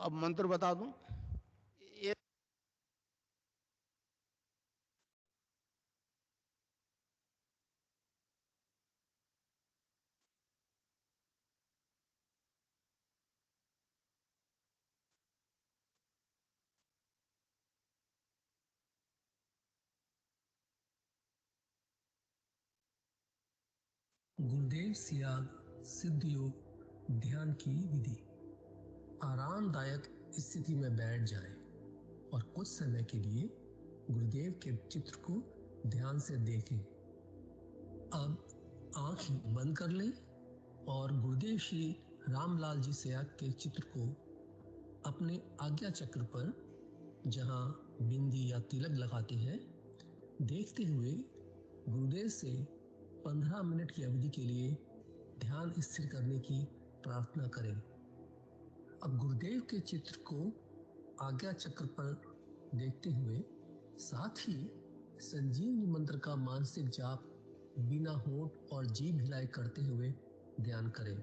अब मंत्र बता दूं। ये गुरुदेव सियाग सिद्ध योग ध्यान की विधि। आरामदायक स्थिति में बैठ जाएं और कुछ समय के लिए गुरुदेव के चित्र को ध्यान से देखें। अब आंख बंद कर लें और गुरुदेव श्री रामलाल जी सियाग के चित्र को अपने आज्ञा चक्र पर, जहां बिंदी या तिलक लगाते हैं, देखते हुए गुरुदेव से 15 मिनट की अवधि के लिए ध्यान स्थिर करने की प्रार्थना करें। अब गुरुदेव के चित्र को आज्ञा चक्र पर देखते हुए साथ ही संजीवनी मंत्र का मानसिक जाप बिना होंठ और जीभ हिलाए करते हुए ध्यान करें।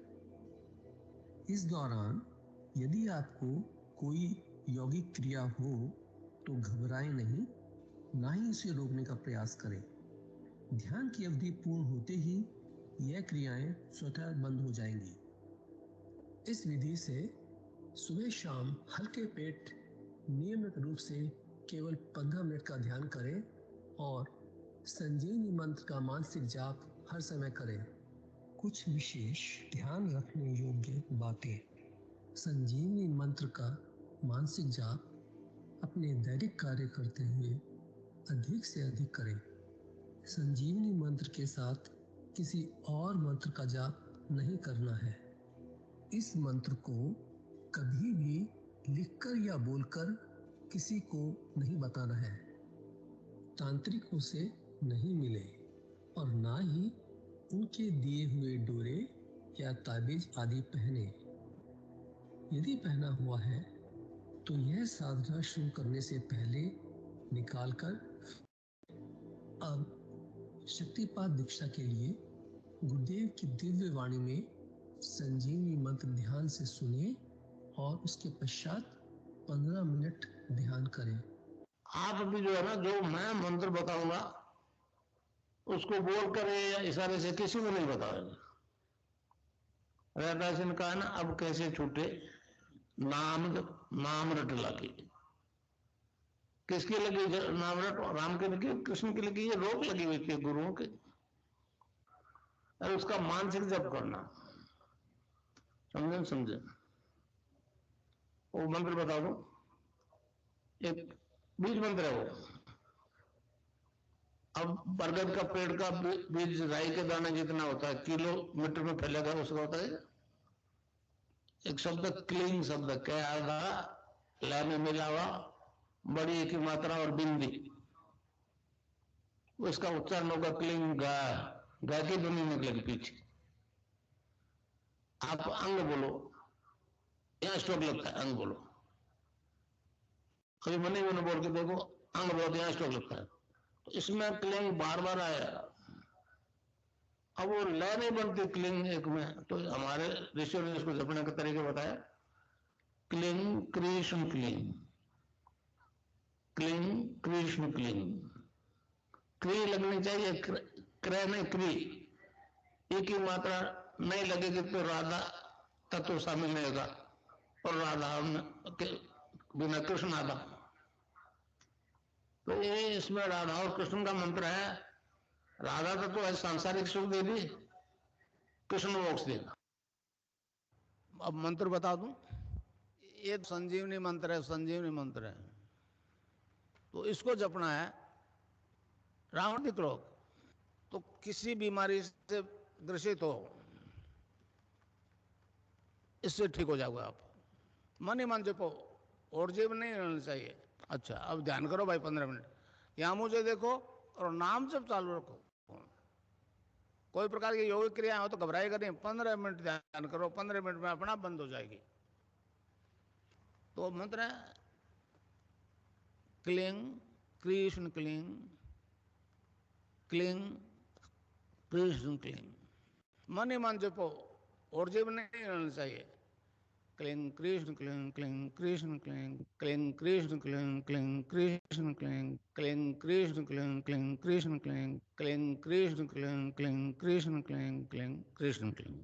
इस दौरान यदि आपको कोई यौगिक क्रिया हो तो घबराएं नहीं, ना ही इसे रोकने का प्रयास करें। ध्यान की अवधि पूर्ण होते ही यह क्रियाएं स्वतः बंद हो जाएंगी। इस विधि से सुबह शाम हल्के पेट नियमित रूप से केवल 15 मिनट का ध्यान करें और संजीवनी मंत्र का मानसिक जाप हर समय करें। कुछ विशेष ध्यान रखने योग्य बातें। संजीवनी मंत्र का मानसिक जाप अपने दैनिक कार्य करते हुए अधिक से अधिक करें। संजीवनी मंत्र के साथ किसी और मंत्र का जाप नहीं करना है। इस मंत्र को कभी भी लिखकर या बोलकर किसी को नहीं बताना है। तांत्रिकों से नहीं मिले और ना ही उनके दिए हुए डोरे या ताबीज आदि पहने। यदि पहना हुआ है तो यह साधना शुरू करने से पहले निकालकर। अब शक्तिपात दीक्षा के लिए गुरुदेव की दिव्य वाणी में संजीवनी मंत्र ध्यान से सुनिए और उसके पश्चात 15 मिनट ध्यान करें। आप भी जो है ना, जो मैं मंत्र बताऊंगा उसको बोल कर या इशारे से किसी को नहीं बताओगे। रहदास ने कहा ना, अब कैसे छूटे नाम रट लगी। किसकी लगी नाम रट? राम की लगी, कृष्ण की लगी, ये रोक लगी हुई थी गुरुओं के। और उसका मानसिक जप करना, समझे? वो मंत्र बता दो, एक बीज मंत्र है वो। अब बरगद का पेड़ का बीज राई के दाने जितना होता है, किलोमीटर में फैलेगा, उसका होता है एक शब्द क्लीन शब्द, क्या आधा लय में मिला हुआ, बड़ी एक ही मात्रा और बिंदी, उसका उच्चारण होगा क्लीन गा। गा की ध्वनि निकलेगी पीछे। आप अंग बोलो, यहां स्ट्रोक लगता है, अंग बोलो। कभी मन ही मन बोल के देखो, अंग बोलो, यहां स्ट्रोक लगता है। तो इसमें क्लिंग बार बार आया। अब वो लय नहीं बनती क्लिंग एक में, तो हमारे ऋषियों ने इसको जपने का तरीका बताया। Cling Krishna cling, cling Krishna cling. क्री लगनी चाहिए, क्रय नहीं क्री। एक ही मात्रा नहीं लगेगी तो राधा तत्व शामिल नहीं होगा, और राधा बिना कृष्ण आधा। तो ये इसमें राधा और कृष्ण का मंत्र है। राधा तत्व है सांसारिक सुख दे दी, कृष्ण मोक्ष देगा। अब मंत्र बता दूं। ये संजीवनी मंत्र है, संजीवनी मंत्र है। तो इसको जपना है। रावण की रोग तो किसी बीमारी से ग्रसित हो, इससे ठीक हो जाओगे आप। मन ही मन जपो, और जीव नहीं रहना चाहिए। अच्छा, अब ध्यान करो भाई 15 मिनट। यहां मुझे देखो और नाम जब चालू रखो। कोई प्रकार की योगिक क्रिया हो तो घबराएगा नहीं। 15 मिनट ध्यान करो, 15 मिनट में अपना बंद हो जाएगी। तो मंत्र है cling Krishna cling, cling Krishna cling. मन ही मन जपो, और जीव नहीं रहना चाहिए। Cling Krishna cling cling Krishna cling cling Krishna cling cling Krishna cling cling Krishna cling cling Krishna cling cling Krishna cling cling Krishna cling cling Krishna cling.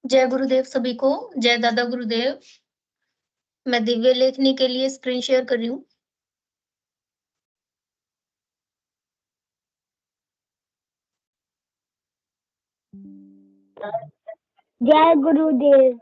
जय गुरुदेव सभी को। जय दादा गुरुदेव। मैं दिव्य लेखनी के लिए स्क्रीन शेयर कर रही हूँ। जय गुरुदेव।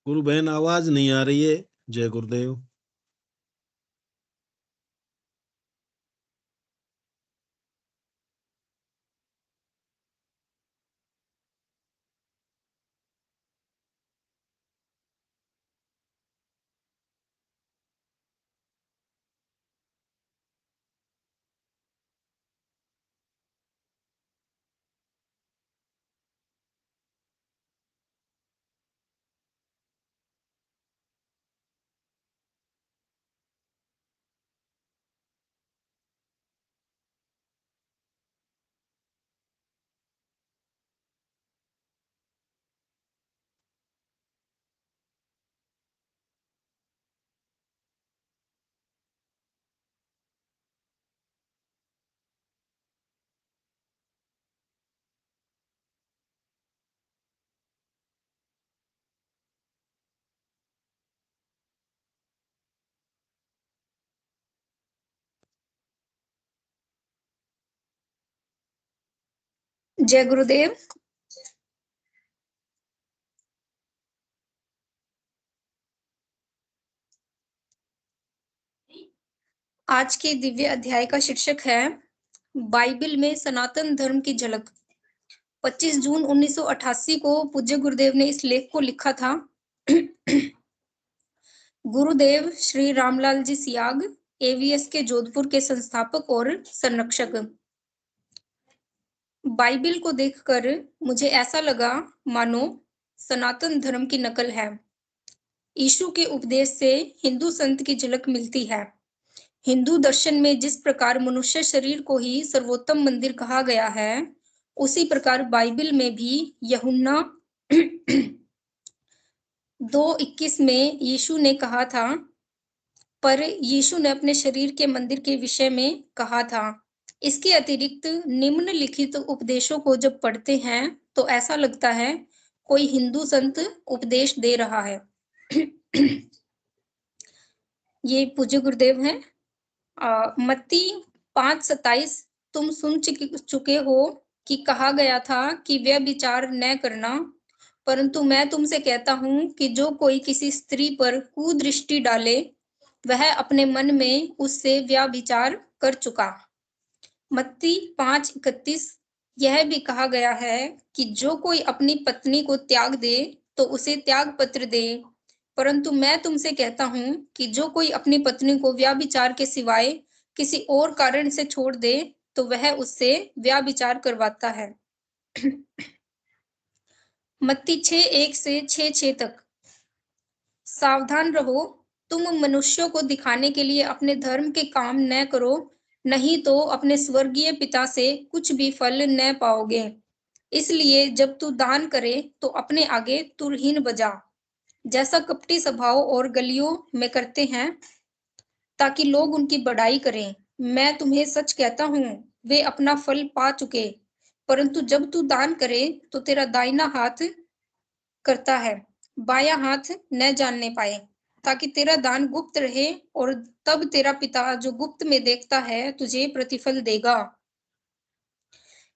गुरु बहन आवाज नहीं आ रही है। जय गुरुदेव। जय गुरुदेव। आज के दिव्य अध्याय का शीर्षक है बाइबिल में सनातन धर्म की झलक। 25 जून 1988 को पूज्य गुरुदेव ने इस लेख को लिखा था। गुरुदेव श्री रामलाल जी सियाग, एवीएस के जोधपुर के संस्थापक और संरक्षक। बाइबिल को देखकर मुझे ऐसा लगा मानो सनातन धर्म की नकल है। यीशु के उपदेश से हिंदू संत की झलक मिलती है। हिंदू दर्शन में जिस प्रकार मनुष्य शरीर को ही सर्वोत्तम मंदिर कहा गया है, उसी प्रकार बाइबिल में भी यूहन्ना 2:21 में यीशु ने कहा था, पर यीशु ने अपने शरीर के मंदिर के विषय में कहा था। इसके अतिरिक्त निम्नलिखित उपदेशों को जब पढ़ते हैं तो ऐसा लगता है कोई हिंदू संत उपदेश दे रहा है। ये पूज्य गुरुदेव हैं। मत्ती 5:27 तुम सुन चुके हो कि कहा गया था कि व्यभिचार न करना, परंतु मैं तुमसे कहता हूं कि जो कोई किसी स्त्री पर कुदृष्टि डाले वह अपने मन में उससे व्यभिचार कर चुका। मत्ती 5:31 यह भी कहा गया है कि जो कोई अपनी पत्नी को त्याग दे तो उसे त्याग पत्र दे, परंतु मैं तुमसे कहता हूं कि जो कोई अपनी पत्नी को व्यभिचार के सिवाय किसी और कारण से छोड़ दे तो वह उससे व्यभिचार करवाता है। मत्ती 6:1 से 6:6 तक। सावधान रहो, तुम मनुष्यों को दिखाने के लिए अपने धर्म के काम न करो, नहीं तो अपने स्वर्गीय पिता से कुछ भी फल न पाओगे। इसलिए जब तू दान करे तो अपने आगे तुरहीन बजा, जैसा कपटी सभाओं और गलियों में करते हैं, ताकि लोग उनकी बड़ाई करें। मैं तुम्हें सच कहता हूँ, वे अपना फल पा चुके। परंतु जब तू दान करे तो तेरा दाहिना हाथ करता है, बायां हाथ न जानने पाए, ताकि तेरा दान गुप्त रहे, और तब तेरा पिता जो गुप्त में देखता है तुझे प्रतिफल देगा।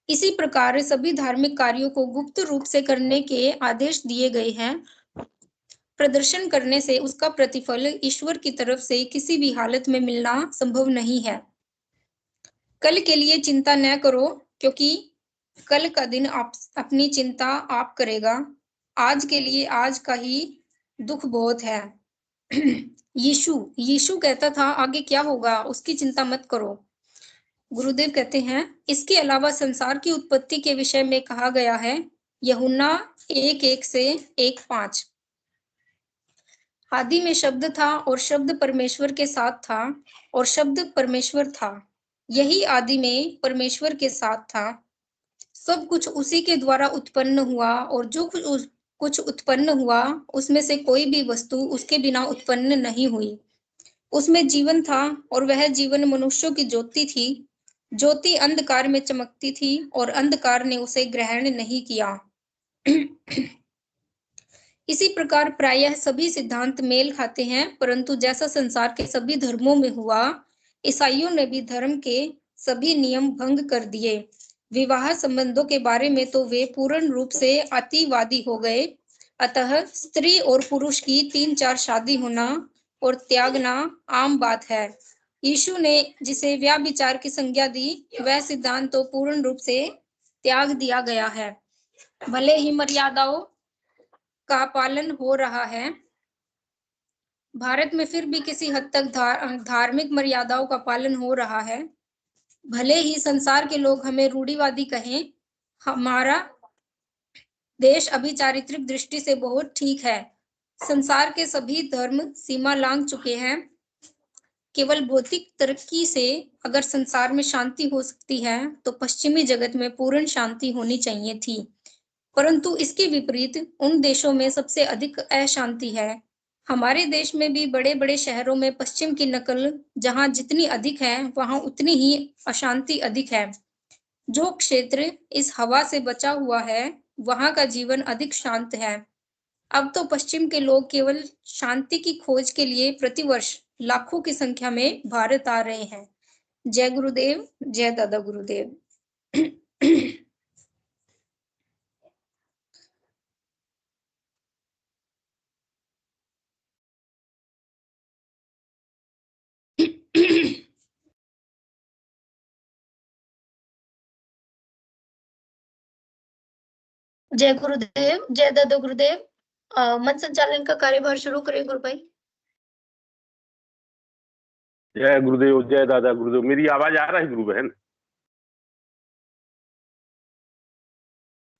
इसी प्रकार सभी धार्मिक कार्यों को गुप्त रूप से करने के आदेश दिए गए हैं। प्रदर्शन करने से उसका प्रतिफल ईश्वर की तरफ से किसी भी हालत में मिलना संभव नहीं है। कल के लिए चिंता न करो, क्योंकि कल का दिन आप अपनी चिंता आप करेगा। आज के लिए आज का ही दुख बहुत है। यीशु कहता था आगे क्या होगा उसकी चिंता मत करो। गुरुदेव कहते हैं, इसके अलावा संसार की उत्पत्ति के विषय में कहा गया है, यूहन्ना 1:1 से 1:5। आदि में शब्द था और शब्द परमेश्वर के साथ था और शब्द परमेश्वर था। यही आदि में परमेश्वर के साथ था। सब कुछ उसी के द्वारा उत्पन्न हुआ, और जो कुछ उत्पन्न हुआ उसमें से कोई भी वस्तु उसके बिना उत्पन्न नहीं हुई। उसमें जीवन था और वह जीवन मनुष्यों की ज्योति थी। ज्योति अंधकार में चमकती थी और अंधकार ने उसे ग्रहण नहीं किया। इसी प्रकार प्रायः सभी सिद्धांत मेल खाते हैं, परंतु जैसा संसार के सभी धर्मों में हुआ, ईसाइयों ने भी धर्म के सभी नियम भंग कर दिए। विवाह संबंधों के बारे में तो वे पूर्ण रूप से अतिवादी हो गए। अतः स्त्री और पुरुष की 3-4 शादी होना और त्यागना आम बात है। यीशु ने जिसे व्यभिचार की संज्ञा दी, वह सिद्धांत तो पूर्ण रूप से त्याग दिया गया है। भले ही मर्यादाओं का पालन हो रहा है, भारत में फिर भी किसी हद तक धार्मिक मर्यादाओं का पालन हो रहा है। भले ही संसार के लोग हमें रूढ़िवादी कहें, हमारा देश अभी चारित्रिक दृष्टि से बहुत ठीक है। संसार के सभी धर्म सीमा लांघ चुके हैं। केवल भौतिक तरक्की से अगर संसार में शांति हो सकती है तो पश्चिमी जगत में पूर्ण शांति होनी चाहिए थी, परंतु इसके विपरीत उन देशों में सबसे अधिक अशांति है। हमारे देश में भी बड़े बड़े शहरों में पश्चिम की नकल जहां जितनी अधिक है वहां उतनी ही अशांति अधिक है। जो क्षेत्र इस हवा से बचा हुआ है वहां का जीवन अधिक शांत है। अब तो पश्चिम के लोग केवल शांति की खोज के लिए प्रतिवर्ष लाखों की संख्या में भारत आ रहे हैं। जय गुरुदेव, जय दादा गुरुदेव। जय गुरुदेव, जय दादा गुरुदेव। मंच संचालन का कार्यभार शुरू करें गुरु भाई। जय गुरुदेव, जय दादा गुरुदेव। मेरी आवाज आ रही है गुरु बहन?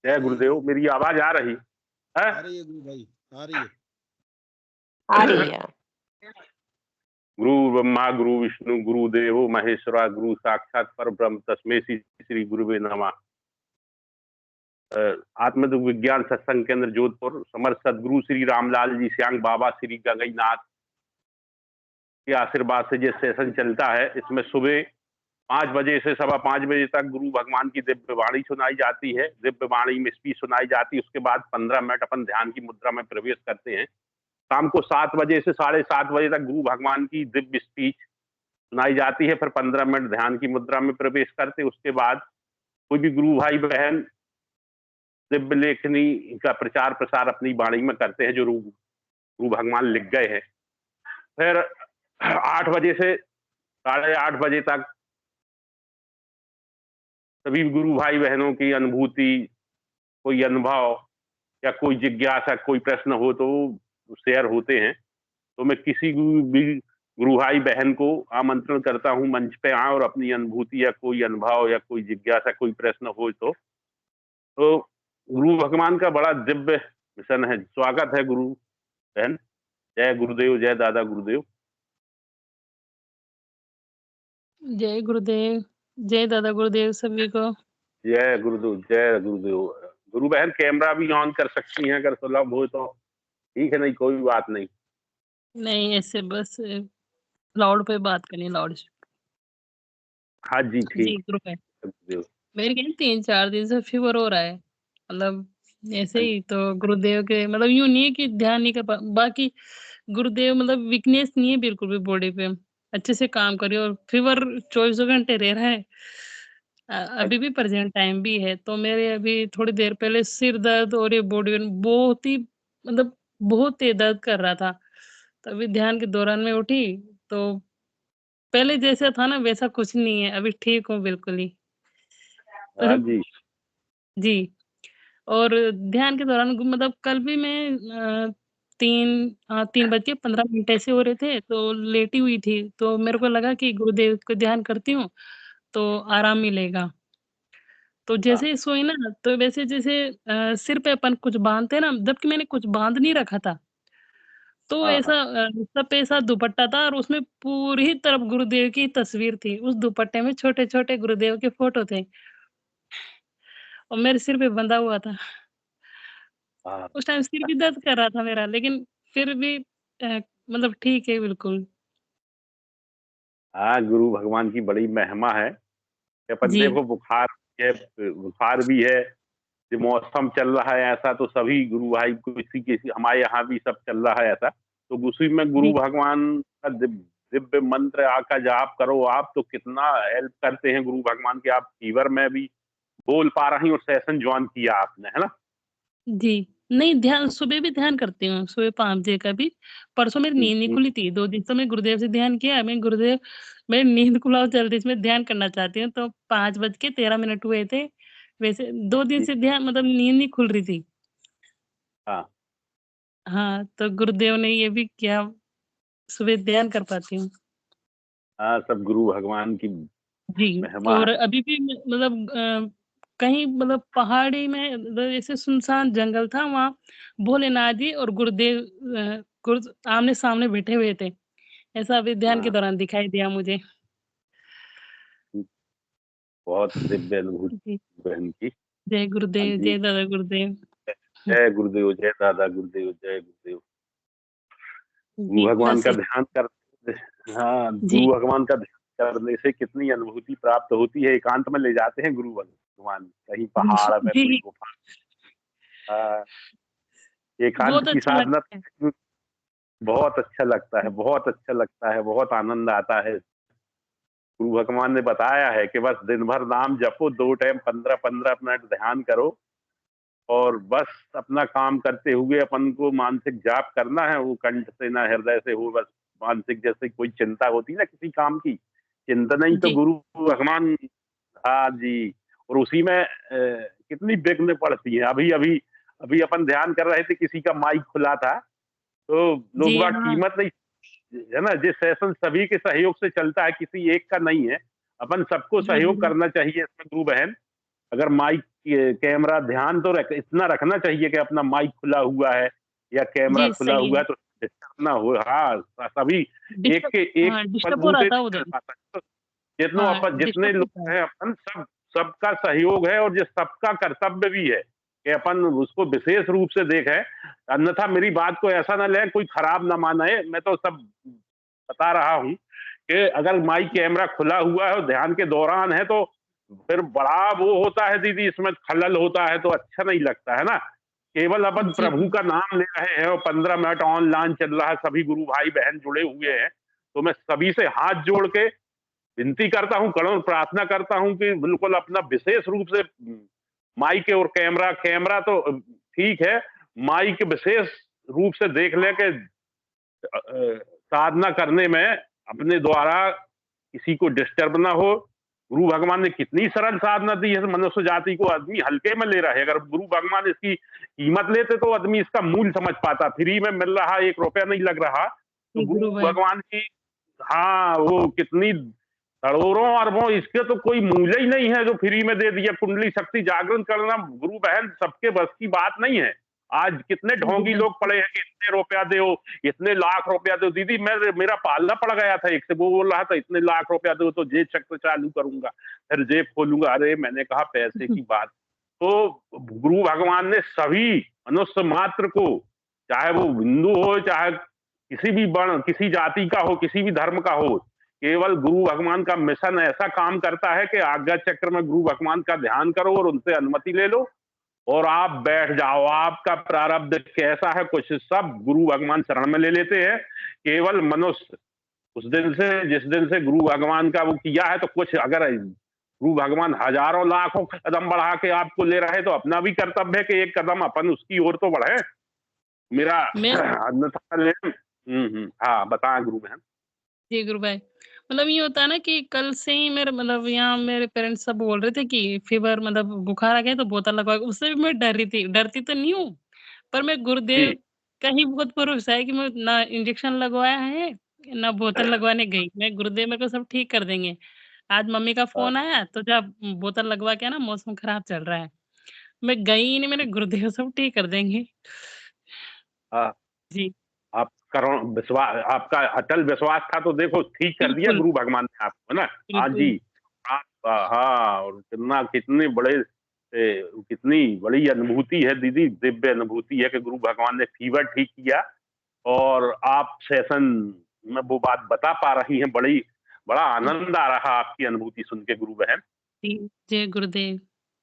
जय गुरुदेव, मेरी आवाज आ रही है? आ रही है गुरु भाई, आ रही है। आ रही है। गुरु ब्रह्मा गुरु विष्णु गुरु देवो महेश्वरा, गुरु साक्षात पर ब्रह्म तस्मै श्री गुरुवे नमः। आत्मदुख विज्ञान सत्संग केंद्र जोधपुर समर्थ सदगुरु श्री रामलाल जी श्यांग बाबा श्री गंगईनाथ के आशीर्वाद से जो सेशन चलता है, इसमें सुबह 5 बजे से 5:15 बजे तक गुरु भगवान की दिव्य वाणी सुनाई जाती है। दिव्य वाणी में स्पीच सुनाई जाती है। उसके बाद 15 मिनट अपन ध्यान की मुद्रा में प्रवेश करते हैं। शाम को 7 बजे से 7:30 बजे तक गुरु भगवान की दिव्य स्पीच सुनाई जाती है। फिर 15 मिनट ध्यान की मुद्रा में प्रवेश करते। उसके बाद कोई भी गुरु भाई बहन दिव्य लेखनी का प्रचार प्रसार अपनी वाणी में करते हैं जो गुरु भगवान लिख गए हैं। फिर 8 बजे से 8:30 बजे तक सभी गुरु भाई बहनों की अनुभूति, कोई अनुभव या कोई जिज्ञासा, कोई प्रश्न हो तो शेयर होते हैं। तो मैं किसी भी गुरु भाई बहन को आमंत्रण करता हूँ मंच पे आए और अपनी अनुभूति या कोई अनुभव या कोई जिज्ञासा, कोई प्रश्न हो तो गुरु भगवान का बड़ा दिव्य मिशन है। स्वागत है गुरु बहन। जय गुरुदेव, जय दादा गुरुदेव। जय गुरुदेव, जय दादा गुरुदेव सभी को। जय गुरुदेव, जय गुरुदेव। गुरु बहन कैमरा भी ऑन कर सकती हैं अगर सुलभ हो तो। ठीक है, नहीं कोई बात नहीं। नहीं, ऐसे बस लाउड पे बात करनी, लाउड। हाँ जी, जी ठीक गुरु भाई, गुरुदेव। मेरे क्या 3-4 दिन से फीवर हो रहा है, मतलब ऐसे हाँ ही। तो गुरुदेव के मतलब यूं नहीं है कि ध्यान नहीं कर बाकी गुरुदेव मतलब वीकनेस नहीं है बिल्कुल भी बॉडी पे, अच्छे से काम करे। और फीवर 24 घंटे रह रहा है। अभी भी प्रेजेंट टाइम भी है। तो मेरे अभी थोड़ी देर पहले सिर दर्द और ये बॉडी पेन बहुत ही मतलब बहुत तेज दर्द कर रहा था। तो अभी ध्यान के दौरान मैं उठी तो पहले जैसा था ना वैसा कुछ नहीं है, अभी ठीक हूँ बिल्कुल ही। हाँ जी। जी। और ध्यान के दौरान मतलब कल भी मैं 3:15 ऐसे हो रहे थे, तो लेटी हुई थी, तो मेरे को लगा कि गुरुदेव को ध्यान करती हूँ, तो आराम मिलेगा। तो हाँ जैसे ही सोई ना, तो वैसे जैसे सिर पे अपन कुछ बाँधते हैं ना, जबकि मैंने कुछ बाँध नहीं रखा था। तो हाँ हाँ। ऐसा सर पे ऐसा दुपट्टा था और उसमें पूरी तरफ गुरुदेव की तस्वीर थी। उस दुपट्टे में छोटे-छोटे गुरुदेव के फ़ोटो थे और मेरे सिर पे बंधा हुआ था। हाँ। उस टाइम सिर भी दर्द कर रहा था मेरा, लेकिन फिर भी मतलब ठीक है बिल्कुल। हाँ, गुरु भगवान की बड़ी महिमा है कि अपन जी, देखो बुखार है, बुखार भी है, ये मौसम चल रहा है ऐसा, तो सभी गुरु भाई को किसी किसी हमारे यहाँ भी सब चल रहा है ऐसा। तो उसी में गुरु जी, भगवान का दिव्य मंत्र आका जाप करो आप, तो कितना हेल्प करते हैं गुरु भगवान के। आप फीवर में भी बोल पा रही और सेशन ज्वाइन किया आपने, है ना? जी। नहीं, ध्यान सुबह भी ध्यान करती हूँ, सुबह 5 बजे का भी। परसों मेरी नींद नहीं हम्म। खुली थी, 2 दिन से मैं गुरुदेव से ध्यान किया। मैं गुरुदेव मेरी नींद खुलाओ जल्दी से, मैं ध्यान करना चाहती हूँ। तो 5:13 हुए थे। वैसे 2 दिन जी। से ध्यान मतलब नींद नहीं खुल रही थी। हाँ हाँ, तो गुरुदेव ने ये भी किया, सुबह ध्यान कर पाती हूँ। हाँ, सब गुरु भगवान की जी। महिमा है। और अभी भी मतलब कहीं मतलब पहाड़ी में मतलब ऐसे सुनसान जंगल था, वहाँ भोलेनाथ जी और गुरुदेव गुरु आमने-सामने बैठे हुए थे। ऐसा अभी ध्यान के हाँ, दौरान दिखाई दिया मुझे। बहुत दिव्य अनुभूति जी। बहन की। जय हाँ गुरुदेव, जी। जय दादा गुरुदेव। हुँ, जय गुरुदेव, जय दादा गुरुदेव, जय गुरुदेव। गुरु जी, भगवान बस का ध्यान कर। हाँ, जी, गुरु भगवान का ध्यान करने से कितनी अनुभूति प्राप्त होती है। एकांत में ले जाते हैं गुरु भगवान, कहीं पहाड़ में, कोई जी, गुफा। हाँ, एकांत बहुत की अच्छा साधना लगता है। बहुत अच्छा लगता है, बहुत अच्छा लगता है, बहुत आनंद आता है। गुरु भगवान ने बताया है कि बस दिन भर नाम जपो, 2 टाइम 15-15 मिनट ध्यान करो और बस अपना काम करते हुए अपन को मानसिक जाप करना है। वो कंठ से ना हृदय से हो, बस मानसिक जैसे कोई चिंता होती है ना किसी काम की, चिंतन ही तो जी, गुरु भगवान। हाँ जी। और उसी में कितनी विघ्न पड़ती है। अभी अभी अभी अपन ध्यान कर रहे थे, किसी का माइक खुला था, तो लोग जी, बात हाँ, कीमत नहीं, है ना? जिस सेशन सभी के सहयोग से चलता है, किसी एक का नहीं है। अपन सबको जी, जी, सहयोग जी, करना चाहिए इसमें गुरु बहन। अगर माइक कैमरा ध्यान तो इतना रखना चाहिए कि अपना माइक खुला हुआ है या कैमरा जी, खुला सही हुआ है। है तो डिस्टर्ब ना हो। हाँ, सभी एक डिस्टर्ब के एक हाँ, पद डिस्टर्ब हो रहा बूते था नहीं चल उधर। पाता। तो जितनों हाँ, अपन जितने डिस्टर्ब होता लोग है। हैं अपन सब, सबका सहयोग है और जो सबका कर्तव्य भी है कि अपन उसको विशेष रूप से देखें। अन्यथा मेरी बात को ऐसा ना ले, कोई खराब ना माने। मैं तो सब बता रहा हूँ कि अगर माइक कैमरा खुला हुआ है और ध्यान के दौरान है तो फिर बड़ा वो होता है दीदी, इसमें खलल होता है, तो अच्छा नहीं लगता है ना। केवल अपन जी, प्रभु जी, का नाम ले रहे हैं और 15 मिनट ऑनलाइन चल रहा है, सभी गुरु भाई बहन जुड़े हुए हैं। तो मैं सभी से हाथ जोड़ के विनती करता हूँ, करुण प्रार्थना करता हूँ कि बिल्कुल अपना विशेष रूप से माइक और कैमरा, कैमरा तो ठीक है, माइक विशेष रूप से देख ले के साधना करने में अपने द्वारा किसी को डिस्टर्ब ना हो गुरु भगवान ने कितनी सरल साधना दी है मनुष्य जाति को, आदमी हल्के में ले रहा है। अगर गुरु भगवान इसकी कीमत लेते तो आदमी इसका मूल्य समझ पाता। फ्री में मिल रहा, 1 रुपया नहीं लग रहा, तो गुरु गुरु भाई भगवान की, हाँ, वो कितनी करोड़ों अरबों, इसके तो कोई मूल्य ही नहीं है जो फ्री में दे दिया। कुंडली शक्ति जागरण करना गुरु बहन सबके बस की बात नहीं है। आज कितने ढोंगी लोग पड़े हैं कि इतने रुपया दो, इतने लाख रुपया दो। दीदी मेरा पालना पड़ गया था, एक से वो बोल रहा था इतने लाख रुपया दो तो जेब चक्र चालू करूंगा, फिर जेब खोलूंगा। अरे मैंने कहा पैसे की बात तो गुरु भगवान ने सभी मनुष्य मात्र को, चाहे वो हिंदू हो, चाहे किसी भी वर्ण, किसी जाति का हो, किसी भी धर्म का हो, केवल गुरु भगवान का मिशन ऐसा काम करता है कि आज्ञा चक्र में गुरु भगवान का ध्यान करो और उनसे अनुमति ले लो और आप बैठ जाओ। आपका प्रारब्ध कैसा है कुछ सब गुरु भगवान शरण में ले लेते हैं। केवल मनुष्य उस दिन से, जिस दिन से गुरु भगवान का वो किया है, तो कुछ अगर गुरु भगवान हजारों लाखों कदम बढ़ा के आपको ले रहे, तो अपना भी कर्तव्य है कि एक कदम अपन उसकी ओर तो बढ़े। मेरा अन्यथा हाँ बताएं गुरु बहन। जी गुरु भाई, मतलब ये होता है ना कि कल से ही मेरे मतलब यहाँ मेरे पेरेंट्स सब बोल रहे थे कि फीवर मतलब बुखार आ गया तो बोतल लगवा। उससे भी मैं डर रही थी, डरती तो नहीं हूँ, पर मैं गुरुदेव जी का ही बहुत भरोसा है कि मैं ना इंजेक्शन लगवाया है ना बोतल लगवाने गई। मैं गुरुदेव मेरे को सब ठीक कर देंगे। आज मम्मी का हाँ फोन आया तो जब बोतल लगवा के ना मौसम खराब चल रहा है, मैं गई ही नहीं, मेरे गुरुदेव सब ठीक कर देंगे। हाँ, जी आप करो विश्वास, आपका अटल विश्वास था तो देखो ठीक कर दिया बिल्कुल गुरु भगवान ने आपको, है ना। हाँ बिल्कुल। जी। आप हाँ, और कितनी बड़े कितनी बड़ी अनुभूति है दीदी, दिव्य अनुभूति है कि गुरु भगवान ने फीवर ठीक किया और आप सेशन में वो बात बता पा रही हैं। बड़ा आनंद आ रहा आपकी अनुभूति सुन के गुरु बहन। जी, जय गुरुदेव,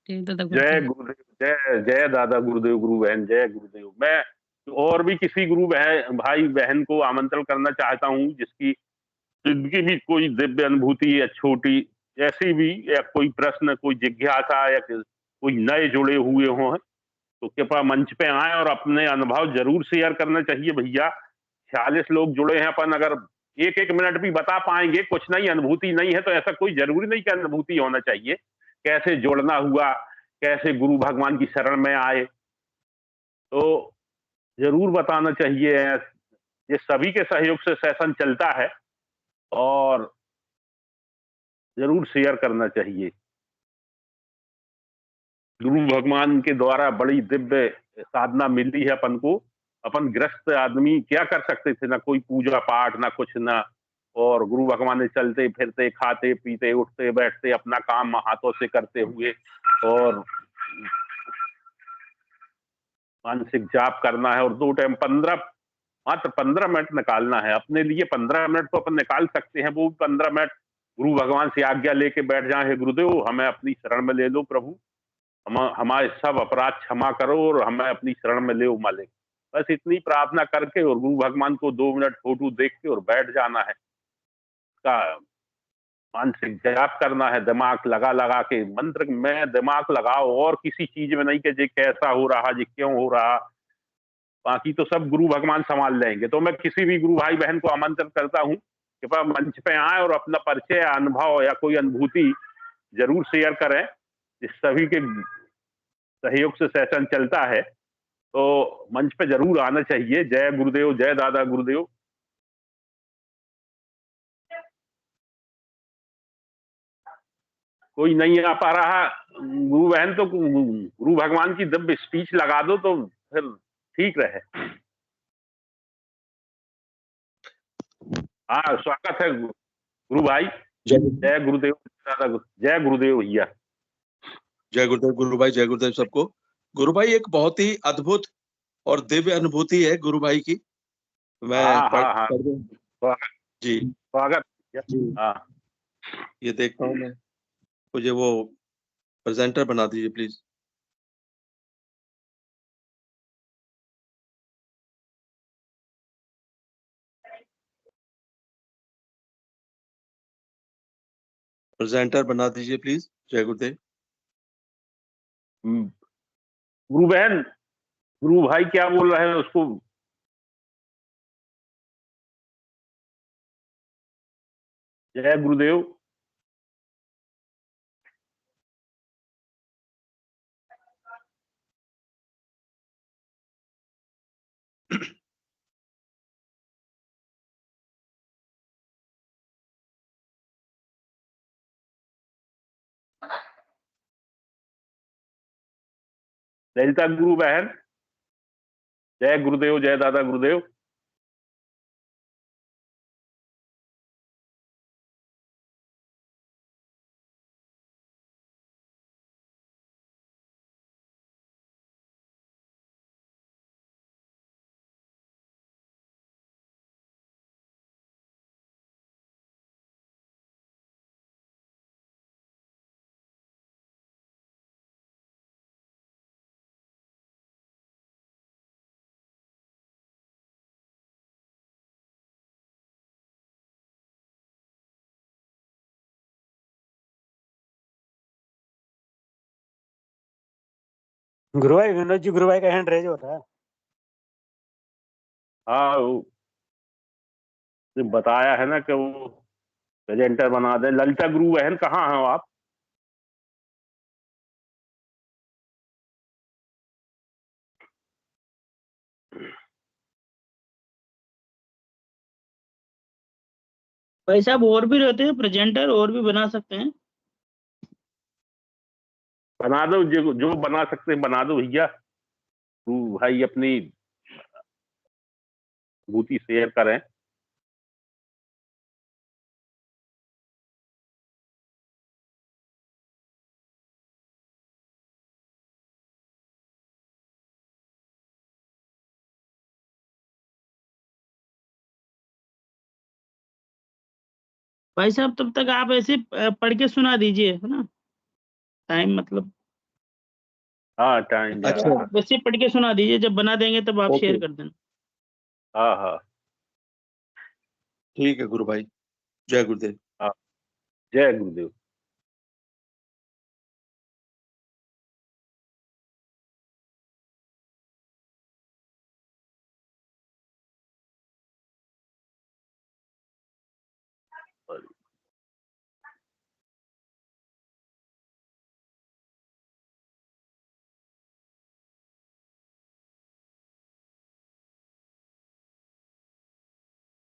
जय दादा जय गुरुदेव। गुरुदेव, जय जय दादा गुरुदेव, गुरु बहन जय गुरुदेव। मैं और भी किसी गुरु बहन भाई बहन को आमंत्रण करना चाहता हूँ जिसकी जिनकी भी कोई दिव्य अनुभूति या छोटी ऐसी भी, या कोई प्रश्न, कोई जिज्ञासा, या कोई नए जुड़े हुए हों, तो कृपया मंच पे आए और अपने अनुभव जरूर शेयर करना चाहिए भैया। 46 लोग जुड़े हैं, अपन अगर एक एक मिनट भी बता पाएंगे, कुछ नहीं अनुभूति नहीं है तो ऐसा कोई जरूरी नहीं कि अनुभूति होना चाहिए। कैसे जोड़ना हुआ, कैसे गुरु भगवान की शरण में आए, तो जरूर बताना चाहिए। ये सभी के सहयोग से सेशन चलता है और जरूर शेयर करना चाहिए। गुरु भगवान के द्वारा बड़ी दिव्य साधना मिली है अपन को। अपन ग्रस्त आदमी क्या कर सकते थे, ना कोई पूजा पाठ ना कुछ, ना, और गुरु भगवान ने चलते फिरते खाते पीते उठते बैठते अपना काम हाथों से करते हुए, और मानसिक जाप करना है और 2 टाइम मात्र 15 मिनट निकालना है अपने लिए। 15 मिनट तो अपन निकाल सकते हैं, वो 15 मिनट गुरु भगवान से आज्ञा लेके बैठ जाए, हे गुरुदेव हमें अपनी शरण में ले लो प्रभु, हमारे सब अपराध क्षमा करो और हमें अपनी शरण में ले मालिक। बस इतनी प्रार्थना करके और गुरु भगवान को 2 मिनट फोटो देख के और बैठ जाना है। का मानसिक जाप करना है, दिमाग लगा लगा के मंत्र में दिमाग लगाओ, और किसी चीज में नहीं कि जे कैसा हो रहा, जे क्यों हो रहा, बाकी तो सब गुरु भगवान संभाल लेंगे। तो मैं किसी भी गुरु भाई बहन को आमंत्रित करता हूँ कि मंच पे आए और अपना परिचय, अनुभव या कोई अनुभूति जरूर शेयर करें। इस सभी के सहयोग से सेशन चलता है तो मंच पे जरूर आना चाहिए। जय गुरुदेव, जय दादा गुरुदेव। कोई नहीं आ पा रहा गुरु बहन तो गुरु भगवान की दिव्य स्पीच लगा दो तो फिर ठीक रहे। हाँ स्वागत है गुरु भाई। जय गुरुदेव दादा, जय गुरुदेव भैया। जय गुरुदेव गुरु भाई, जय गुरुदेव सबको। गुरु भाई एक बहुत ही अद्भुत और दिव्य अनुभूति है गुरु भाई की। मैं हाँ स्वागत जी, स्वागत। हाँ ये देखता हूँ मैं, मुझे वो प्रेजेंटर बना दीजिए प्लीज। प्रेजेंटर बना दीजिए प्लीज। जय गुरुदेव। गुरु बहन, गुरु भाई क्या बोल रहे हैं उसको। जय गुरुदेव। ललिता गुरु बहन, जय गुरुदेव, जय दादा गुरुदेव। गुरु भाई, विनोद जी गुरु भाई का हैंड रेज हो रहा है। हाँ, वो बताया है ना कि वो प्रेजेंटर बना दे। ललिता गुरु बहन, कहाँ हैं आप? भाई साहब और भी रहते हैं प्रेजेंटर, और भी बना सकते हैं। बना दो, जो बना सकते हैं बना दो भैया। तू भाई अपनी अनुभूति शेयर करें। भाई साहब तब तक आप ऐसे पढ़ के सुना दीजिए, है ना। टाइम मतलब हाँ, टाइम जा अच्छा। रहा है। वैसे पढ़ के सुना दीजिए, जब बना देंगे तब आप ओके। शेयर कर देना। हाँ हाँ ठीक है गुरु भाई, जय गुरुदेव। हाँ, जय गुरुदेव।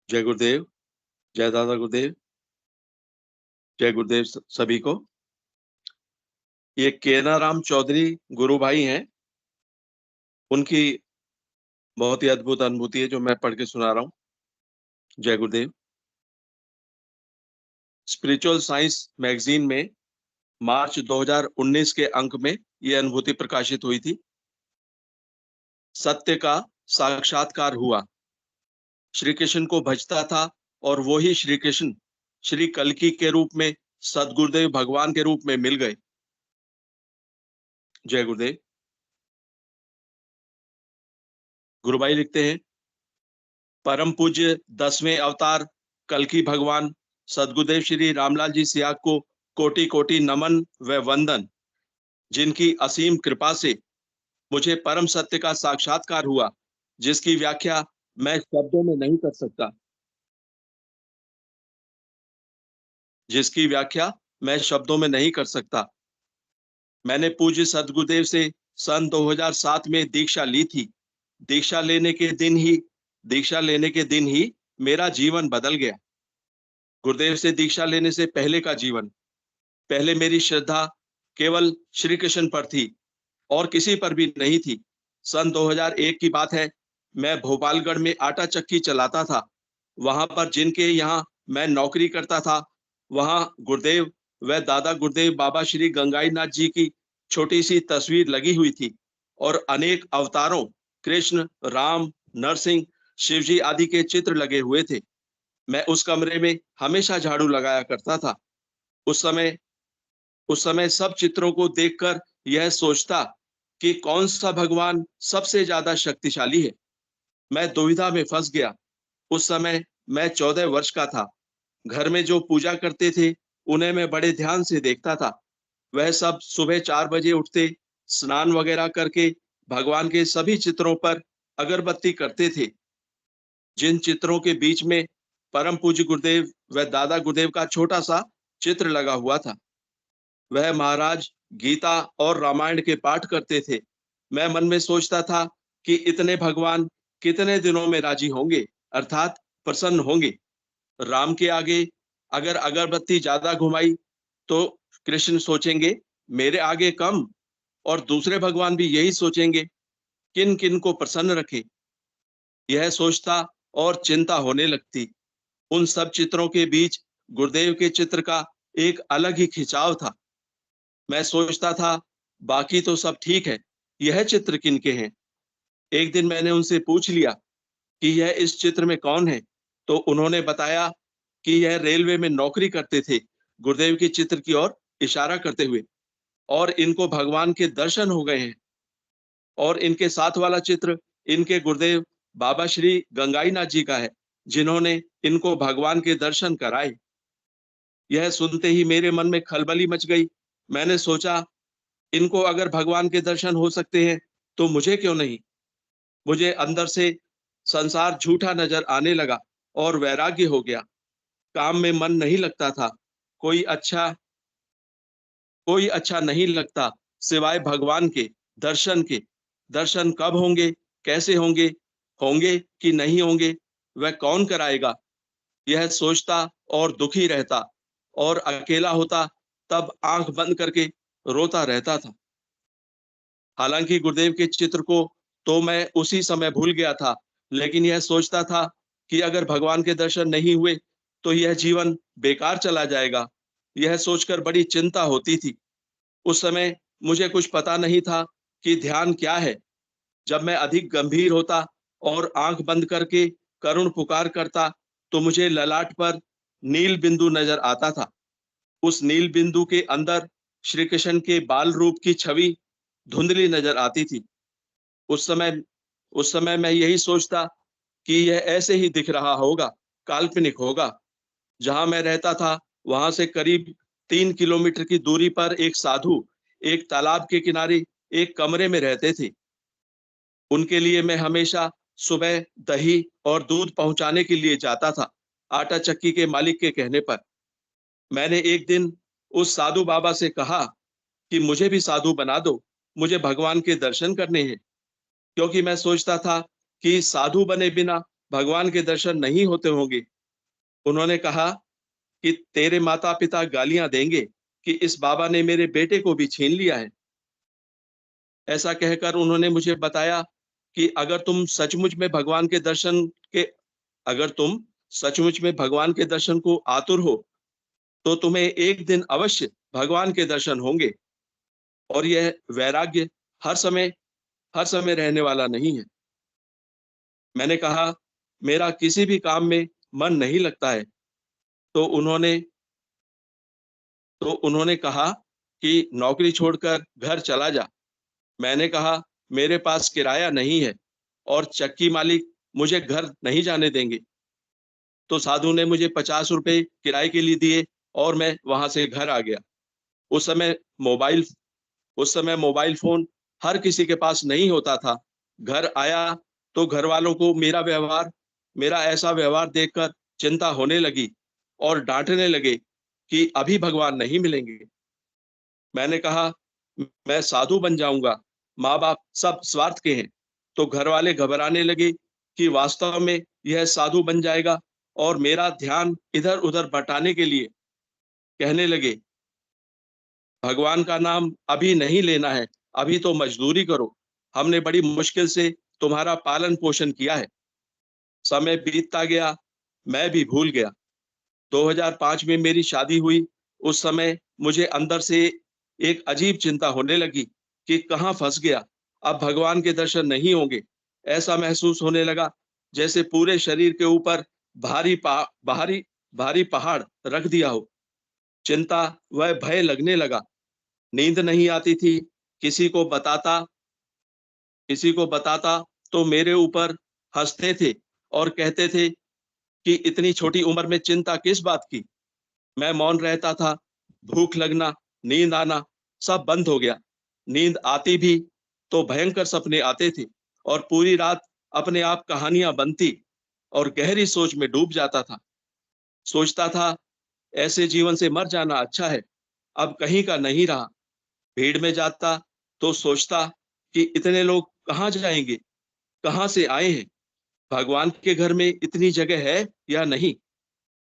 जय गुरुदेव, जय दादा गुरुदेव, जय गुरुदेव सभी को। ये केनाराम चौधरी गुरु भाई हैं, उनकी बहुत ही अद्भुत अनुभूति है जो मैं पढ़ के सुना रहा हूँ। जय गुरुदेव। स्पिरिचुअल साइंस मैगजीन में मार्च 2019 के अंक में ये अनुभूति प्रकाशित हुई थी। सत्य का साक्षात्कार हुआ। श्री कृष्ण को भजता था और वो ही श्री कृष्ण श्री कल्कि के रूप में सदगुरुदेव भगवान के रूप में मिल गए। जय गुरुदेव। गुरु भाई लिखते हैं, परम पूज्य 10वें अवतार कल्कि भगवान सदगुरुदेव श्री रामलाल जी सियाग को कोटि कोटि नमन व वंदन, जिनकी असीम कृपा से मुझे परम सत्य का साक्षात्कार हुआ, जिसकी व्याख्या मैं शब्दों में नहीं कर सकता। जिसकी व्याख्या मैं शब्दों में नहीं कर सकता। मैंने पूज्य सदगुरुदेव से सन 2007 में दीक्षा ली थी। दीक्षा लेने के दिन ही मेरा जीवन बदल गया। गुरुदेव से दीक्षा लेने से पहले का जीवन, पहले मेरी श्रद्धा केवल श्री कृष्ण पर थी और किसी पर भी नहीं थी। सन 2001 की बात है। मैं भोपालगढ़ में आटा चक्की चलाता था। वहां पर जिनके यहाँ मैं नौकरी करता था, वहां गुरुदेव व दादा गुरुदेव बाबा श्री गंगाई नाथ जी की छोटी सी तस्वीर लगी हुई थी और अनेक अवतारों कृष्ण, राम, नरसिंह, शिवजी आदि के चित्र लगे हुए थे। मैं उस कमरे में हमेशा झाड़ू लगाया करता था। उस समय सब चित्रों को देखकर यह सोचता कि कौन सा भगवान सबसे ज्यादा शक्तिशाली है। मैं दुविधा में फंस गया। उस समय मैं 14 वर्ष का था। घर में जो पूजा करते थे उन्हें मैं बड़े ध्यान से देखता था। वह सब सुबह 4 बजे उठते, स्नान वगैरह करके भगवान के सभी चित्रों पर अगरबत्ती करते थे। जिन चित्रों के बीच में परम पूज्य गुरुदेव व दादा गुरुदेव का छोटा सा चित्र लगा हुआ था, वह महाराज गीता और रामायण के पाठ करते थे। मैं मन में सोचता था कि इतने भगवान कितने दिनों में राजी होंगे, अर्थात प्रसन्न होंगे। राम के आगे अगर अगरबत्ती ज्यादा घुमाई तो कृष्ण सोचेंगे मेरे आगे कम, और दूसरे भगवान भी यही सोचेंगे, किन किन को प्रसन्न रखें। यह सोचता और चिंता होने लगती। उन सब चित्रों के बीच गुरुदेव के चित्र का एक अलग ही खिंचाव था। मैं सोचता था, बाकी तो सब ठीक है, यह चित्र किनके हैं। एक दिन मैंने उनसे पूछ लिया कि यह इस चित्र में कौन है, तो उन्होंने बताया कि यह रेलवे में नौकरी करते थे, गुरुदेव के चित्र की ओर इशारा करते हुए, और इनको भगवान के दर्शन हो गए हैं। और इनके साथ वाला चित्र इनके गुरुदेव बाबा श्री गंगाईनाथ जी का है, जिन्होंने इनको भगवान के दर्शन कराए। यह सुनते ही मेरे मन में खलबली मच गई। मैंने सोचा, इनको अगर भगवान के दर्शन हो सकते हैं तो मुझे क्यों नहीं। मुझे अंदर से संसार झूठा नजर आने लगा और वैराग्य हो गया। काम में मन नहीं लगता था, कोई अच्छा नहीं लगता सिवाय भगवान के दर्शन के। दर्शन कब होंगे, कैसे होंगे, होंगे कि नहीं होंगे, वह कौन कराएगा। यह सोचता और दुखी रहता, और अकेला होता तब आंख बंद करके रोता रहता था। हालांकि गुरुदेव के चित्र को तो मैं उसी समय भूल गया था, लेकिन यह सोचता था कि अगर भगवान के दर्शन नहीं हुए तो यह जीवन बेकार चला जाएगा। यह सोचकर बड़ी चिंता होती थी। उस समय मुझे कुछ पता नहीं था कि ध्यान क्या है। जब मैं अधिक गंभीर होता और आंख बंद करके करुण पुकार करता, तो मुझे ललाट पर नील बिंदु नजर आता था। उस नील बिंदु के अंदर श्री कृष्ण के बाल रूप की छवि धुंधली नजर आती थी। उस समय मैं यही सोचता कि यह ऐसे ही दिख रहा होगा, काल्पनिक होगा। जहां मैं रहता था वहां से करीब 3 किलोमीटर की दूरी पर एक साधु एक तालाब के किनारे एक कमरे में रहते थे। उनके लिए मैं हमेशा सुबह दही और दूध पहुंचाने के लिए जाता था, आटा चक्की के मालिक के कहने पर। मैंने एक दिन उस साधु बाबा से कहा कि मुझे भी साधु बना दो, मुझे भगवान के दर्शन करने हैं। क्योंकि मैं सोचता था कि साधु बने बिना भगवान के दर्शन नहीं होते होंगे। उन्होंने कहा कि तेरे माता पिता गालियां देंगे कि इस बाबा ने मेरे बेटे को भी छीन लिया है। ऐसा कहकर उन्होंने मुझे बताया कि अगर तुम सचमुच में भगवान के दर्शन को आतुर हो, तो तुम्हें एक दिन अवश्य भगवान के दर्शन होंगे। और यह वैराग्य हर समय रहने वाला नहीं है। मैंने कहा, मेरा किसी भी काम में मन नहीं लगता है। तो उन्होंने कहा कि नौकरी छोड़कर घर चला जा। मैंने कहा, मेरे पास किराया नहीं है और चक्की मालिक मुझे घर नहीं जाने देंगे। तो साधु ने मुझे 50 रुपए किराए के लिए दिए और मैं वहां से घर आ गया। उस समय मोबाइल फोन हर किसी के पास नहीं होता था। घर आया तो घर वालों को मेरा ऐसा व्यवहार देखकर चिंता होने लगी और डांटने लगे कि अभी भगवान नहीं मिलेंगे। मैंने कहा, मैं साधु बन जाऊंगा, माँ बाप सब स्वार्थ के हैं। तो घर वाले घबराने लगे कि वास्तव में यह साधु बन जाएगा, और मेरा ध्यान इधर उधर बटाने के लिए कहने लगे, भगवान का नाम अभी नहीं लेना है, अभी तो मजदूरी करो, हमने बड़ी मुश्किल से तुम्हारा पालन पोषण किया है। समय बीतता गया, मैं भी भूल गया। 2005 में मेरी शादी हुई। उस समय मुझे अंदर से एक अजीब चिंता होने लगी कि कहाँ फंस गया, अब भगवान के दर्शन नहीं होंगे। ऐसा महसूस होने लगा जैसे पूरे शरीर के ऊपर भारी पहाड़ रख दिया हो। चिंता व भय लगने लगा। नींद नहीं आती थी। किसी को बताता तो मेरे ऊपर हंसते थे और कहते थे कि इतनी छोटी उम्र में चिंता किस बात की। मैं मौन रहता था। भूख लगना, नींद आना सब बंद हो गया। नींद आती भी तो भयंकर सपने आते थे और पूरी रात अपने आप कहानियां बनती और गहरी सोच में डूब जाता था। सोचता था, ऐसे जीवन से मर जाना अच्छा है, अब कहीं का नहीं रहा। भीड़ में जाता तो सोचता कि इतने लोग कहाँ जाएंगे, कहाँ से आए हैं, भगवान के घर में इतनी जगह है या नहीं,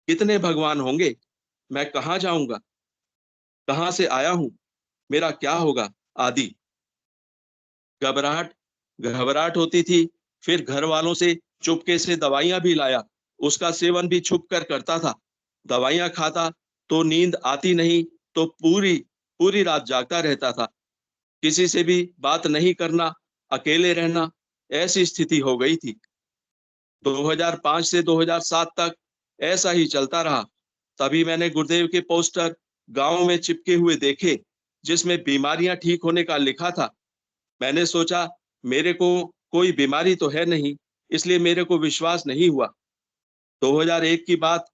कितने भगवान होंगे, मैं कहाँ जाऊंगा, कहाँ से आया हूं, मेरा क्या होगा आदि। घबराहट घबराहट होती थी। फिर घर वालों से चुपके से दवाइयां भी लाया, उसका सेवन भी छुप कर करता था। दवाइयां खाता तो नींद आती नहीं, तो पूरी पूरी रात जागता रहता था। किसी से भी बात नहीं करना, अकेले रहना, ऐसी स्थिति हो गई थी। 2005 से 2007 तक ऐसा ही चलता रहा। तभी मैंने गुरुदेव के पोस्टर गांव में चिपके हुए देखे, जिसमें बीमारियां ठीक होने का लिखा था। मैंने सोचा मेरे को कोई बीमारी तो है नहीं, इसलिए मेरे को विश्वास नहीं हुआ। 2001 की बात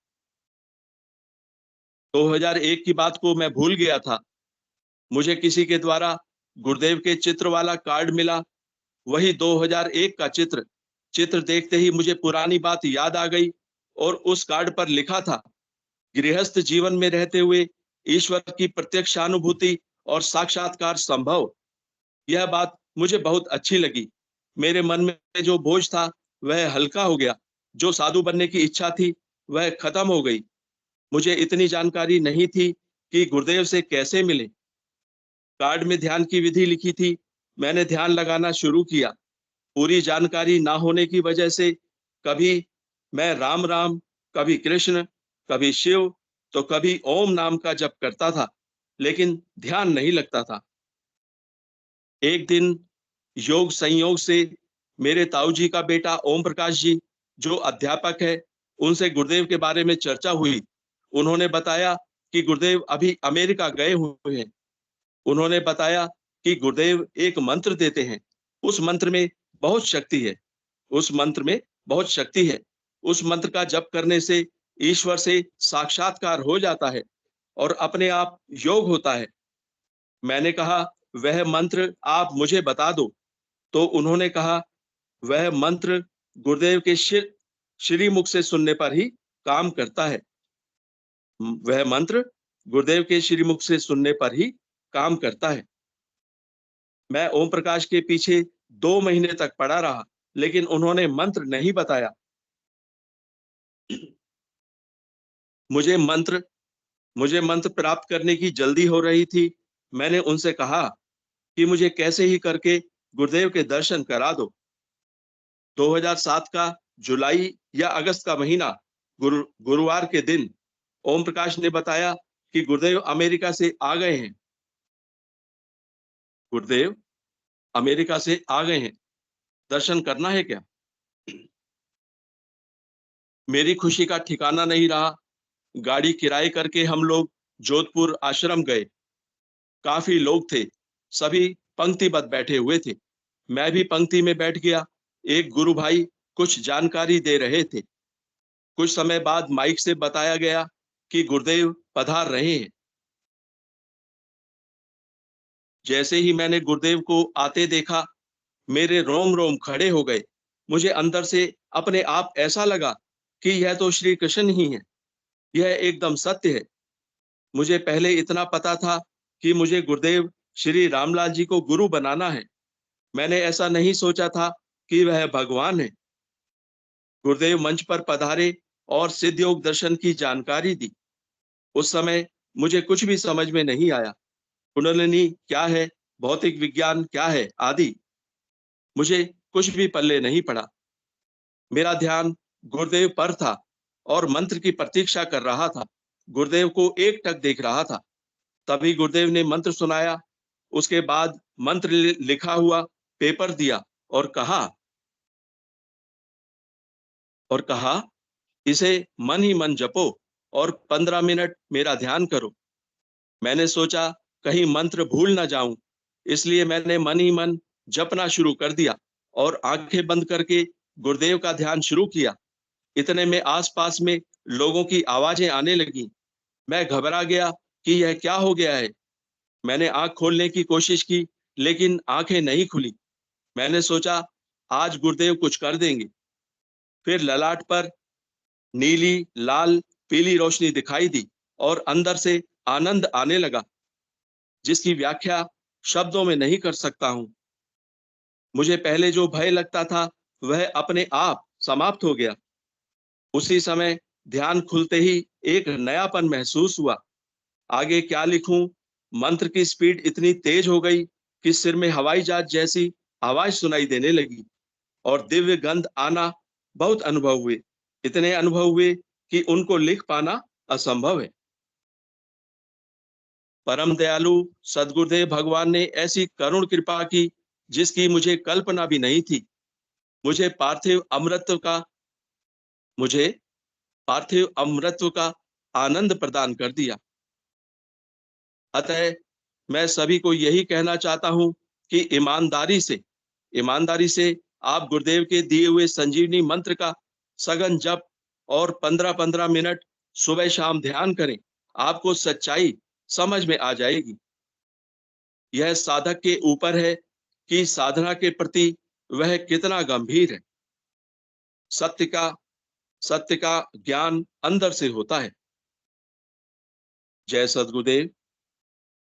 2001 की बात को मैं भूल गया था। मुझे किसी के द्वारा गुरुदेव के चित्र वाला कार्ड मिला, वही 2001 का चित्र देखते ही मुझे पुरानी बात याद आ गई और उस कार्ड पर लिखा था, गृहस्थ जीवन में रहते हुए ईश्वर की प्रत्यक्षानुभूति और साक्षात्कार संभव। यह बात मुझे बहुत अच्छी लगी। मेरे मन में जो बोझ था वह हल्का हो गया, जो साधु बनने की इच्छा थी वह खत्म हो गई। मुझे इतनी जानकारी नहीं थी कि गुरुदेव से कैसे मिले। कार्ड में ध्यान की विधि लिखी थी। मैंने ध्यान लगाना शुरू किया। पूरी जानकारी ना होने की वजह से कभी मैं राम राम, कभी कृष्ण, कभी शिव, तो कभी ओम नाम का जप करता था, लेकिन ध्यान नहीं लगता था। एक दिन योग संयोग से मेरे ताऊ जी का बेटा ओम प्रकाश जी, जो अध्यापक है, उनसे गुरुदेव के बारे में चर्चा हुई। उन्होंने बताया कि गुरुदेव अभी अमेरिका गए हुए हैं। उन्होंने बताया कि गुरुदेव एक मंत्र देते हैं, उस मंत्र में बहुत शक्ति है, उस मंत्र में बहुत शक्ति है। उस मंत्र का जप करने से ईश्वर से साक्षात्कार हो जाता है और अपने आप योग होता है। मैंने कहा वह मंत्र आप मुझे बता दो। तो उन्होंने कहा वह मंत्र गुरुदेव के श्रीमुख से सुनने पर ही काम करता है। वह मंत्र गुरुदेव के श्रीमुख से सुनने पर ही काम करता है। मैं ओम प्रकाश के पीछे 2 महीने तक पड़ा रहा, लेकिन उन्होंने मंत्र नहीं बताया। मुझे मंत्र प्राप्त करने की जल्दी हो रही थी। मैंने उनसे कहा कि मुझे कैसे ही करके गुरुदेव के दर्शन करा दो। 2007 का जुलाई या अगस्त का महीना गुरुवार के दिन ओम प्रकाश ने बताया कि गुरुदेव अमेरिका से आ गए हैं। गुरुदेव अमेरिका से आ गए हैं, दर्शन करना है क्या? मेरी खुशी का ठिकाना नहीं रहा। गाड़ी किराए करके हम लोग जोधपुर आश्रम गए। काफी लोग थे, सभी पंक्तिबद्ध बैठे हुए थे। मैं भी पंक्ति में बैठ गया। एक गुरु भाई कुछ जानकारी दे रहे थे। कुछ समय बाद माइक से बताया गया कि गुरुदेव पधार रहे हैं। जैसे ही मैंने गुरुदेव को आते देखा, मेरे रोम रोम खड़े हो गए। मुझे अंदर से अपने आप ऐसा लगा कि यह तो श्री कृष्ण ही है, यह एकदम सत्य है। मुझे पहले इतना पता था कि मुझे गुरुदेव श्री रामलाल जी को गुरु बनाना है। मैंने ऐसा नहीं सोचा था कि वह भगवान है। गुरुदेव मंच पर पधारे और सिद्ध योग दर्शन की जानकारी दी। उस समय मुझे कुछ भी समझ में नहीं आया। कुंडलिनी क्या है, भौतिक विज्ञान क्या है आदि मुझे कुछ भी पल्ले नहीं पड़ा। मेरा ध्यान गुरुदेव पर था और मंत्र की प्रतीक्षा कर रहा था। गुरुदेव को एकटक देख रहा था। तभी गुरुदेव ने मंत्र सुनाया। उसके बाद मंत्र लिखा हुआ पेपर दिया और कहा इसे मन ही मन जपो और 15 मिनट मेरा ध्यान करो। मैंने सोचा कहीं मंत्र भूल ना जाऊं, इसलिए मैंने मन ही मन जपना शुरू कर दिया और आंखें बंद करके गुरुदेव का ध्यान शुरू किया। इतने में आसपास में लोगों की आवाजें आने लगी। मैं घबरा गया कि यह क्या हो गया है। मैंने आंख खोलने की कोशिश की, लेकिन आंखें नहीं खुली। मैंने सोचा आज गुरुदेव कुछ कर देंगे। फिर ललाट पर नीली, लाल, पीली रोशनी दिखाई दी और अंदर से आनंद आने लगा, जिसकी व्याख्या शब्दों में नहीं कर सकता हूं। मुझे पहले जो भय लगता था वह अपने आप समाप्त हो गया। उसी समय ध्यान खुलते ही एक नयापन महसूस हुआ। आगे क्या लिखूं? मंत्र की स्पीड इतनी तेज हो गई कि सिर में हवाई जहाज जैसी आवाज सुनाई देने लगी और दिव्य गंध आना बहुत अनुभव हुए, इतने अनुभव हुए कि उनको लिख पाना असंभव है। परम दयालु सद्गुरुदेव भगवान ने ऐसी करुण कृपा की जिसकी मुझे कल्पना भी नहीं थी। मुझे पार्थिव अमृतत्व का आनंद प्रदान कर दिया। अतः मैं सभी को यही कहना चाहता हूं कि ईमानदारी से आप गुरुदेव के दिए हुए संजीवनी मंत्र का सघन जप और 15-15 मिनट सुबह शाम ध्यान करें। आपको सच्चाई समझ में आ जाएगी। यह साधक के ऊपर है कि साधना के प्रति वह कितना गंभीर है। सत्य का ज्ञान अंदर से होता है। जय सद्गुरुदेव।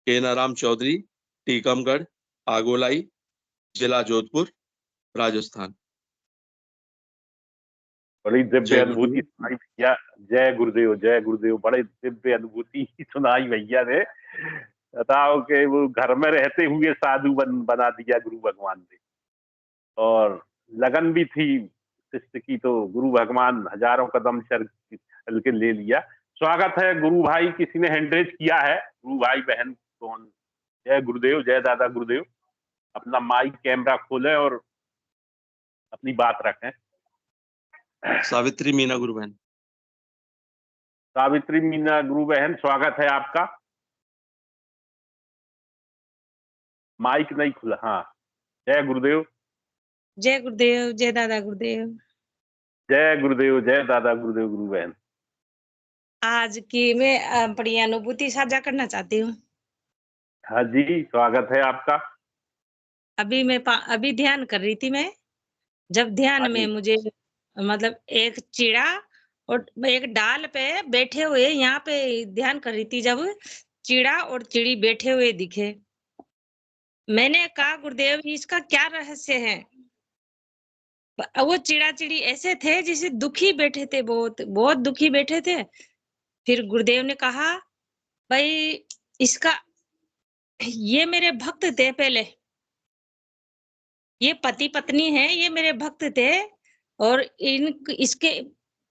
के नाराम चौधरी, टीकमगढ़, आगोलाई, जिला जोधपुर, राजस्थान। बड़ी दिव्य जय अनुभूति गुरुदेव। सुनाई भैया। जय गुरुदेव, जय गुरुदेव। बड़े दिव्य अनुभूति सुनाई भैया ने। बताओ कि वो घर में रहते हुए साधु बना दिया गुरु भगवान ने, और लगन भी थी शिष्य की, तो गुरु भगवान हजारों कदम चल के ले लिया। स्वागत है गुरु भाई। किसी ने हैंड रेज किया है? गुरु भाई बहन कौन? जय गुरुदेव, जय दादा गुरुदेव। अपना माइक कैमरा खोलें और अपनी बात रखें। सावित्री मीना गुरु बहन। सावित्री मीना गुरु बहन, स्वागत है आपका। माइक नहीं खुला। हाँ, जय गुरुदेव। जय गुरुदेव, जय दादा गुरुदेव। जय गुरुदेव, जय दादा गुरुदेव गुरु बहन। आज की मैं अपनी अनुभूति साझा करना चाहती हूँ। हाँ जी, स्वागत है आपका। अभी ध्यान कर रही थी मैं। जब ध्यान हाँ में जी। मुझे मतलब एक चिड़ा और एक डाल पे बैठे हुए, यहाँ पे ध्यान कर रही थी, जब चिड़ा और चिड़ी बैठे हुए दिखे। मैंने कहा गुरुदेव इसका क्या रहस्य है? वो चिड़ा चिड़ी ऐसे थे जैसे दुखी बैठे थे, बहुत बहुत दुखी बैठे थे। फिर गुरुदेव ने कहा भाई इसका, ये मेरे भक्त थे पहले, ये पति पत्नी है, ये मेरे भक्त थे, और इसके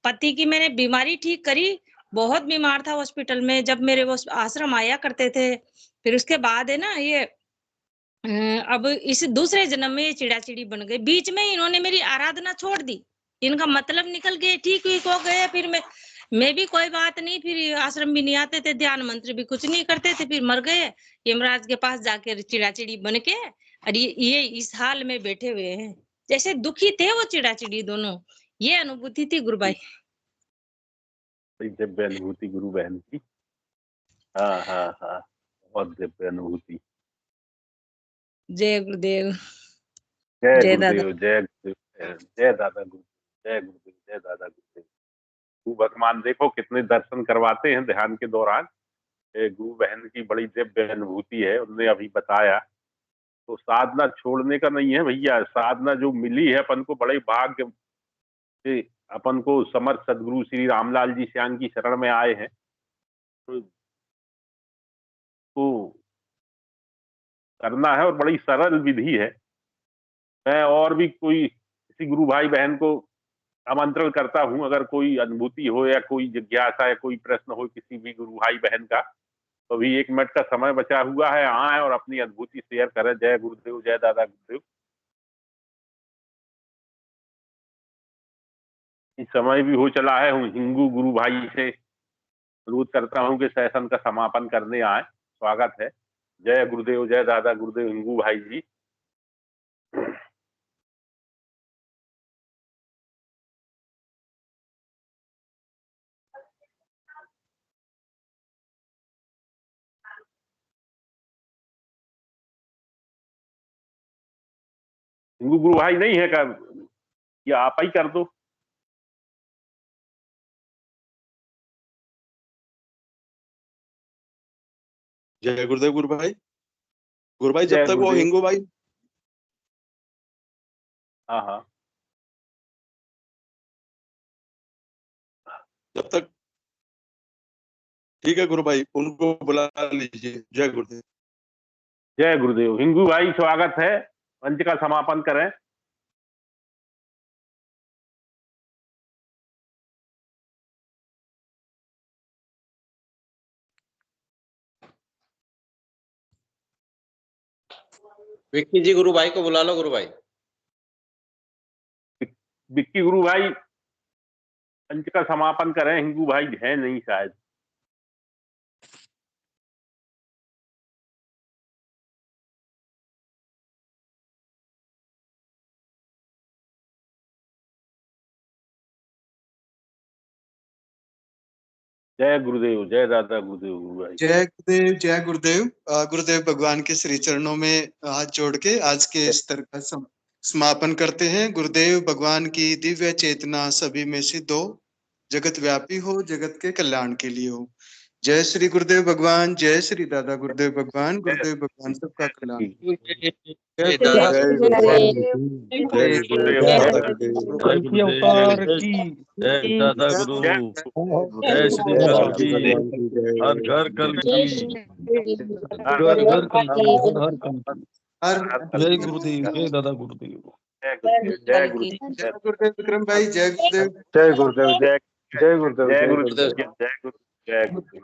पति की मैंने बीमारी ठीक करी। बहुत बीमार था हॉस्पिटल में, जब मेरे वो आश्रम आया करते थे। फिर उसके बाद है ना ये अब इस दूसरे जन्म में ये चिड़ा चिड़ी बन गए। बीच में इन्होंने मेरी आराधना छोड़ दी, इनका मतलब निकल गए, ठीक हो गए। फिर मैं भी कोई बात नहीं, फिर आश्रम भी नहीं आते थे, ध्यान मंत्र भी कुछ नहीं करते थे। फिर मर गए, यमराज के पास जाकर चिड़ा चिड़ी बन के, और ये इस हाल में बैठे हुए हैं, जैसे दुखी थे वो चिड़ा चिड़ी दोनों। ये अनुभूति थी गुरु भाई। दिव्य अनुभूति गुरु बहन की। हाँ हाँ हाँ, बहुत दिव्य अनुभूति। जय गुरुदेव, जय जय दादा। गुरुदेव, जय गुरुदेव, जय दादा गुरुदेव, जय गुरुदेव, जय दादा गुरुदेव। गुरु भगवान देखो कितने दर्शन करवाते हैं ध्यान के दौरान। गुरु बहन की बड़ी दिव्य अनुभूति है, उन्होंने अभी बताया। तो साधना छोड़ने का नहीं है भैया। साधना जो मिली है अपन को, बड़े भाग्य से अपन को समर्थ सदगुरु श्री रामलाल जी श्यांग की शरण में आए हैं। तो करना है, और बड़ी सरल विधि है। मैं और भी कोई किसी गुरु भाई बहन को आमंत्रण करता हूं, अगर कोई अनुभूति हो या कोई जिज्ञासा या कोई प्रश्न हो किसी भी गुरु भाई बहन का, तो अभी 1 मिनट का समय बचा हुआ है। आए और अपनी अनुभूति शेयर करें। जय गुरुदेव, जय दादा गुरुदेव। इस समय भी हो चला है। हूँ हिंगू गुरु भाई से अनुरोध करता हूं कि सेशन का समापन करने आए। स्वागत है। जय गुरुदेव, जय दादा गुरुदेव हिंगू भाई जी। हिंगू गुरु भाई नहीं है क्या? या आप ही कर दो। जय गुरुदेव गुरु भाई। गुरु भाई जय जब तक वो गुरुदेव। हिंगू भाई, हाँ हाँ, जब तक ठीक है गुरु भाई, उनको बुला लीजिए। जय गुरुदेव। जय गुरुदेव। हिंगू भाई स्वागत है। मंच का समापन करें। विक्की जी गुरु भाई को बुला लो। गुरु भाई, विक्की गुरु भाई मंच का समापन करें। हिंगू भाई है नहीं शायद। जय गुरुदेव, जय दादा गुरुदेव। गुरु भाई जय गुरुदेव, जय गुरुदेव। गुरुदेव भगवान के श्री चरणों में हाथ जोड़ के आज के स्तर का समापन करते हैं। गुरुदेव भगवान की दिव्य चेतना सभी में सिद्ध हो, जगत व्यापी हो, जगत के कल्याण के लिए हो। जय श्री गुरुदेव भगवान, जय श्री दादा गुरुदेव भगवान। गुरुदेव भगवान सबका कल्याण। जय दादा गुरु, जय श्री लाल जी, हर घर कल की, घर घर कल की, हर कल की। जय गुरुदेव, जय दादा गुरुदेव। जय गुरुदेव विक्रम भाई, जय गुरुदेव। जय गुरुदेव, जय गुरुदेव, जय गुरुदेव, जय गुरुदेव।